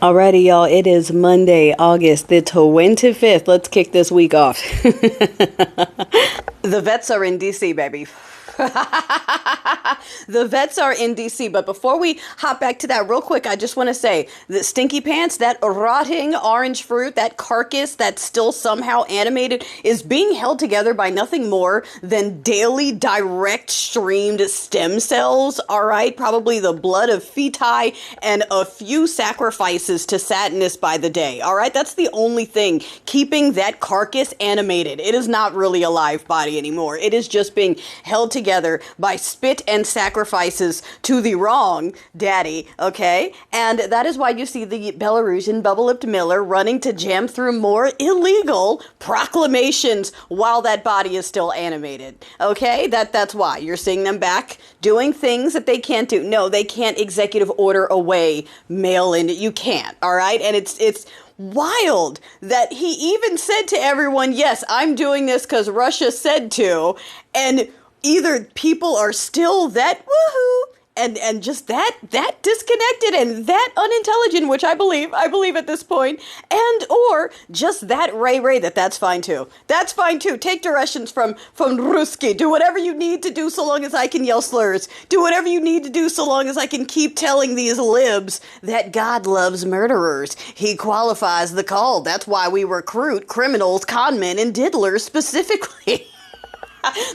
Alrighty, y'all. It is Monday, August the 25th. Let's kick this week off. The vets are in DC, baby. The vets are in DC, but before we hop back to that real quick, I just want to say that Stinky Pants, that rotting orange fruit, that carcass that's still somehow animated, is being held together by nothing more than daily direct streamed stem cells, alright? Probably the blood of feti and a few sacrifices to Saturnus by the day, alright? That's the only thing keeping that carcass animated. It is not really a live body anymore. It is just being held together by spit and sacrifices to the wrong daddy, okay? And that is why you see the Belarusian bubble-lipped Miller running to jam through more illegal proclamations while that body is still animated, okay? That's why you're seeing them back doing things that they can't do. No, they can't executive order away mail in. You can't, all right? And it's wild that he even said to everyone, yes, I'm doing this because Russia said to, and either people are still that woohoo and just that disconnected and that unintelligent, which I believe at this point, and or just that ray that's fine too. That's fine too. Take directions from Ruski. Do whatever you need to do so long as I can yell slurs. Do whatever you need to do so long as I can keep telling these libs that God loves murderers. He qualifies the call. That's why we recruit criminals, conmen, and diddlers specifically.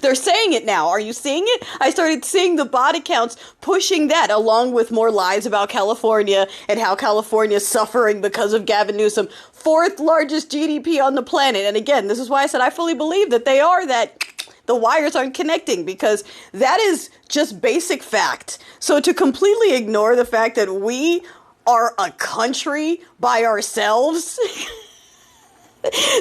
They're saying it now. Are you seeing it? I started seeing the body counts pushing that, along with more lies about California and how California is suffering because of Gavin Newsom. Fourth largest GDP on the planet. And again, this is why I said I fully believe that they are that. The wires aren't connecting, because that is just basic fact. So to completely ignore the fact that we are a country by ourselves...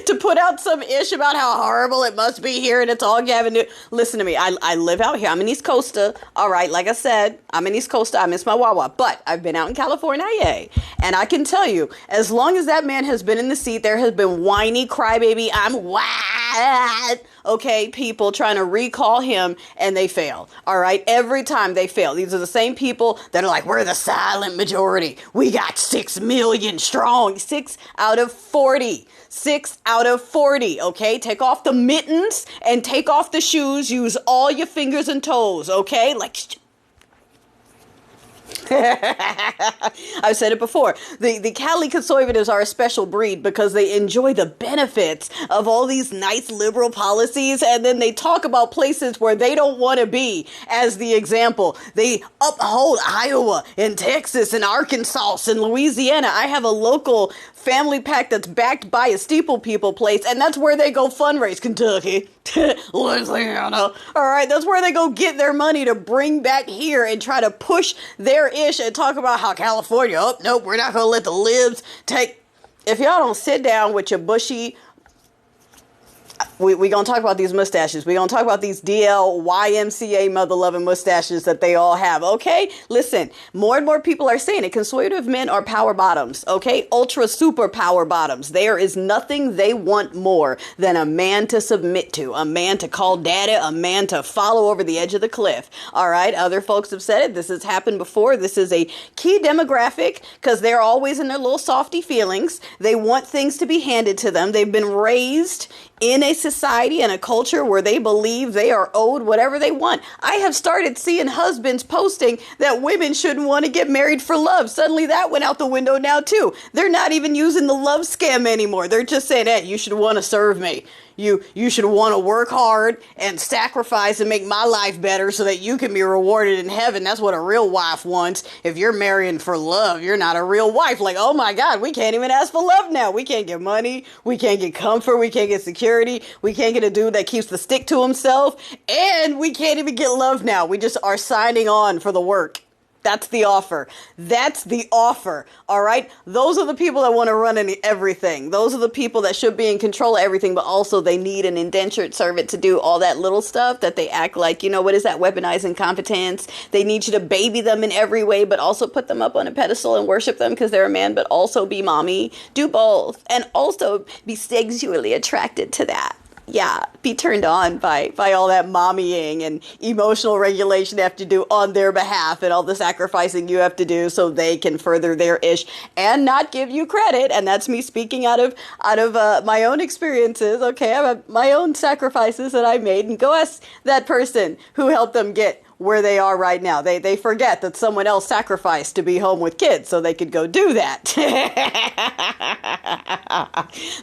to put out some ish about how horrible it must be here and it's all Gavin Newsom. Listen to me. I live out here. I'm an East Coaster. All right. Like I said, I'm an East Coaster. I miss my Waaaaah. But I've been out in California. Yay. And I can tell you, as long as that man has been in the seat, there has been whiny crybaby. I'm wild. Okay. People trying to recall him and they fail. All right. Every time they fail. These are the same people that are like, we're the silent majority. We got 6 million strong. 6 out of 40. 6 out of 40, okay? Take off the mittens and take off the shoes. Use all your fingers and toes, okay? Like... I've said it before. The Cali conservatives are a special breed because they enjoy the benefits of all these nice liberal policies, and then they talk about places where they don't want to be as the example. They uphold Iowa and Texas and Arkansas and Louisiana. I have a local family pack that's backed by a Steeple People place, and that's where they go fundraise. Kentucky, Louisiana. All right, that's where they go get their money to bring back here and try to push their ish and talk about how California, oh, nope, we're not going to let the libs take. If y'all don't sit down with your bushy... We gonna talk about these mustaches. We gonna talk about these YMCA mother-loving mustaches that they all have, okay? Listen, more and more people are saying it. Conservative men are power bottoms, okay? Ultra super power bottoms. There is nothing they want more than a man to submit to, a man to call daddy, a man to follow over the edge of the cliff, all right? Other folks have said it. This has happened before. This is a key demographic because they're always in their little softy feelings. They want things to be handed to them. They've been raised in a society and a culture where they believe they are owed whatever they want. I have started seeing husbands posting that women shouldn't want to get married for love. Suddenly that went out the window now too. They're not even using the love scam anymore. They're just saying, hey, you should want to serve me. You should want to work hard and sacrifice and make my life better so that you can be rewarded in heaven. That's what a real wife wants. If you're marrying for love, you're not a real wife. Like, oh my God, we can't even ask for love now. We can't get money. We can't get comfort. We can't get security. We can't get a dude that keeps the stick to himself. And we can't even get love now. We just are signing on for the work. That's the offer. That's the offer. All right. Those are the people that want to run everything. Those are the people that should be in control of everything, but also they need an indentured servant to do all that little stuff that they act like, you know, what is that? Weaponized incompetence. They need you to baby them in every way, but also put them up on a pedestal and worship them because they're a man, but also be mommy. Do both. And also be sexually attracted to that. yeah, be turned on by all that mommying and emotional regulation they have to do on their behalf and all the sacrificing you have to do so they can further their ish and not give you credit. And that's me speaking out of my own experiences. Okay, I have my own sacrifices that I made, and go ask that person who helped them get where they are right now. They forget that someone else sacrificed to be home with kids so they could go do that.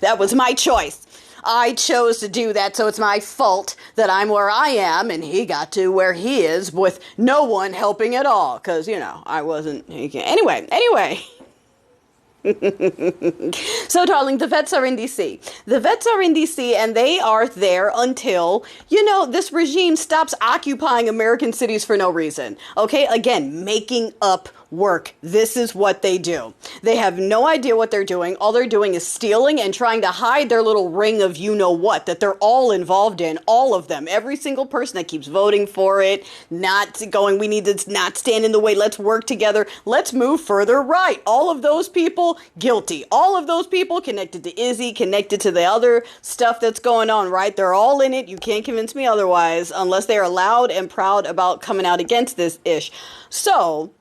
That was my choice. I chose to do that, so it's my fault that I'm where I am, and he got to where he is with no one helping at all, because, I wasn't... Anyway. So, darling, the vets are in D.C. The vets are in D.C., and they are there until, this regime stops occupying American cities for no reason. Okay? Again, making up work. This is what they do. They have no idea what they're doing. All they're doing is stealing and trying to hide their little ring of what that they're all involved in. All of them. Every single person that keeps voting for it, not going, we need to not stand in the way. Let's work together. Let's move further right. All of those people guilty. All of those people connected to Izzy, connected to the other stuff that's going on, right? They're all in it. You can't convince me otherwise unless they are loud and proud about coming out against this ish. So,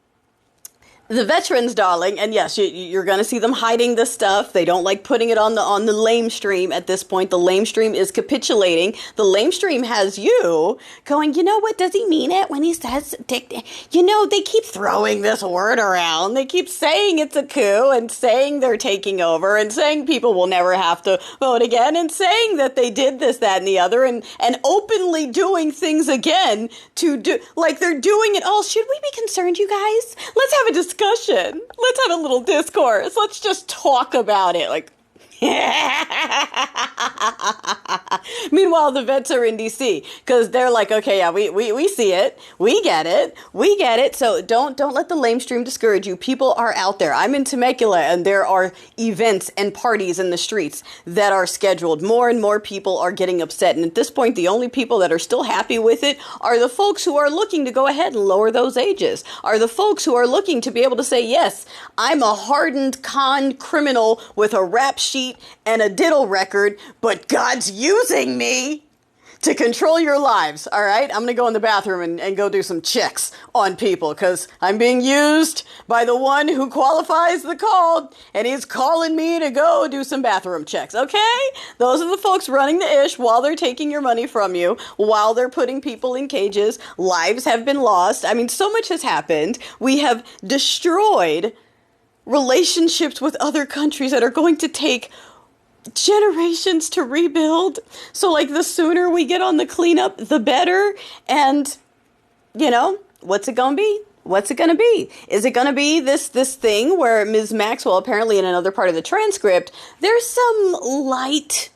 the veterans, darling, and yes, you're going to see them hiding this stuff. They don't like putting it on the lame stream at this point. The lame stream is capitulating. The lame stream has you going, what, does he mean it when he says, they keep throwing this word around. They keep saying it's a coup and saying they're taking over and saying people will never have to vote again and saying that they did this, that, and the other and openly doing things again to do, like they're doing it all. Should we be concerned, you guys? Let's have a discussion. Let's have a little discourse. Let's just talk about it. Like, meanwhile, the vets are in D.C. because they're like, okay, yeah, we see it. We get it. So don't let the lame stream discourage you. People are out there. I'm in Temecula, and there are events and parties in the streets that are scheduled. More and more people are getting upset. And at this point, the only people that are still happy with it are the folks who are looking to go ahead and lower those ages, are the folks who are looking to be able to say, yes, I'm a hardened con criminal with a rap sheet and a diddle record, but God's using me to control your lives. All right, I'm going to go in the bathroom and go do some checks on people because I'm being used by the one who qualifies the call, and he's calling me to go do some bathroom checks. Okay, those are the folks running the ish while they're taking your money from you, while they're putting people in cages. Lives have been lost. I mean, so much has happened. We have destroyed relationships with other countries that are going to take generations to rebuild. So, like, the sooner we get on the cleanup, the better. And, what's it going to be? What's it going to be? Is it going to be this thing where Ms. Maxwell, apparently in another part of the transcript, there's some light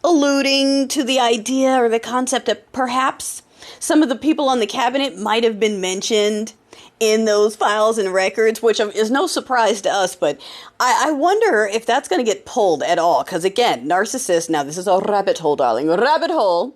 alluding to the idea or the concept that perhaps some of the people on the cabinet might have been mentioned in those files and records, which is no surprise to us, but I wonder if that's going to get pulled at all, because again, narcissists, now this is a rabbit hole, darling, a rabbit hole.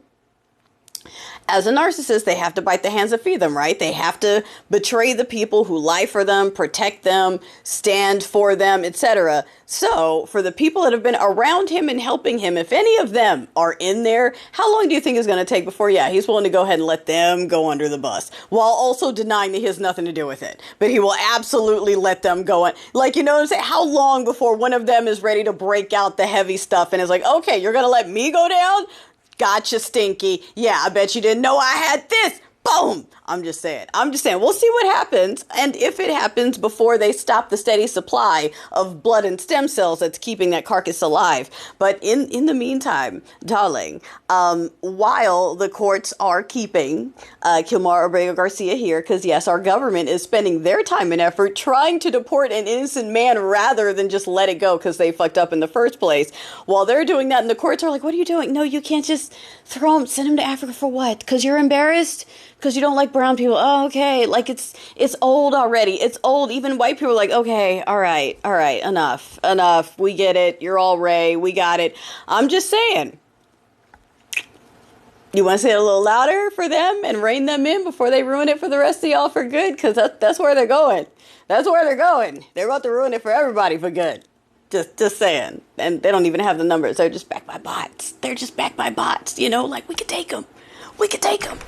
As a narcissist, they have to bite the hands that feed them, right? They have to betray the people who lie for them, protect them, stand for them, etc. So, for the people that have been around him and helping him, if any of them are in there, how long do you think it's going to take before, he's willing to go ahead and let them go under the bus, while also denying that he has nothing to do with it? But he will absolutely let them go in. Like, what I'm saying? How long before one of them is ready to break out the heavy stuff and is like, okay, you're going to let me go down? Gotcha, Stinky. Yeah, I bet you didn't know I had this. Boom. I'm just saying. We'll see what happens. And if it happens before they stop the steady supply of blood and stem cells that's keeping that carcass alive. But in the meantime, darling, while the courts are keeping Kilmar Abrego Garcia here, because yes, our government is spending their time and effort trying to deport an innocent man rather than just let it go because they fucked up in the first place. While they're doing that, and the courts are like, what are you doing? No, you can't just throw him, send him to Africa for what? Because you're embarrassed? Because you don't like brown people. Oh, okay. Like, it's old already. It's old. Even white people are like, okay, all right, enough. We get it. You're all Ray. We got it. I'm just saying. You want to say it a little louder for them and rein them in before they ruin it for the rest of y'all for good? Because that's where they're going. That's where they're going. They're about to ruin it for everybody for good. Just saying. And they don't even have the numbers. They're just backed by bots. They're just backed by bots. You know, like we could take them. We could take them.